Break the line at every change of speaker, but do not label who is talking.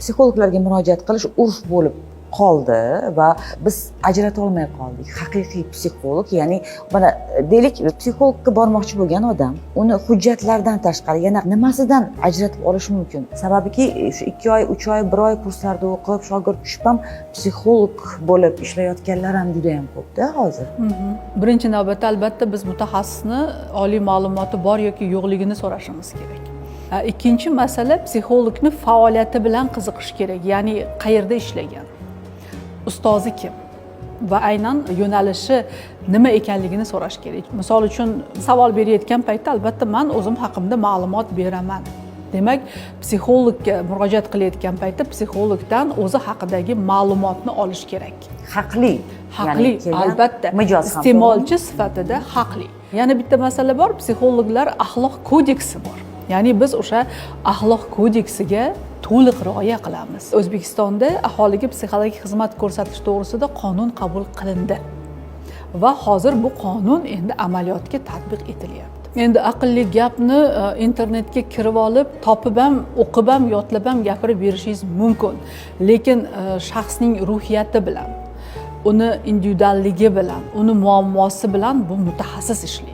psixologlarga murojaat qilish urf bo'lib qoldi va biz ajrata olmay qoldik. Haqiqiy psixolog, ya'ni mana deylik, psixologga bormoqchi bo'lgan odam uni hujjatlardan tashqari yana nimasidan ajratib olish mumkin? Sababiki shu 2 oy, 3 oy, 1 oy kurslarda o'qib, shogird tushib ham psixolog bo'lib ishlayotganlar ham juda ham ko'pda hozir.
Birinchi navbatda albatta biz mutaxassisni oliy ma'lumoti bor yoki yo'qligini so'rashimiz kerak. Ikkinchi masala, psixologni faoliyati bilan qiziqish kerak, ya'ni qayerda ishlagan, ustozi kim va aynan yo'nalishi nima ekanligini so'rash kerak. Misol uchun savol berayotgan paytda albatta men o'zim haqimda ma'lumot beraman. Demak, psixologga murojaat qilayotgan paytda psixologdan o'zi haqidagi ma'lumotni olish kerak.
Haqli,
albatta, iste'molchi sifatida haqli. Yana bitta masala bor, psixologlar axloq kodeksi bor. Ya'ni biz o'sha axloq kodeksiga to'liq rioya qilamiz. O'zbekistonda aholiga psixologik xizmat ko'rsatish to'g'risida qonun qabul qilindi va hozir bu qonun endi amaliyotga tatbiq etilyapti. Endi aqlli gapni internetga kirib olib, topib ham, o'qib ham, yodlab ham gapirib berishingiz mumkin. Lekin shaxsning ruhiyati bilan, uni individualligi bilan, uni muammosi bilan bu mutaxassis ishlaydi.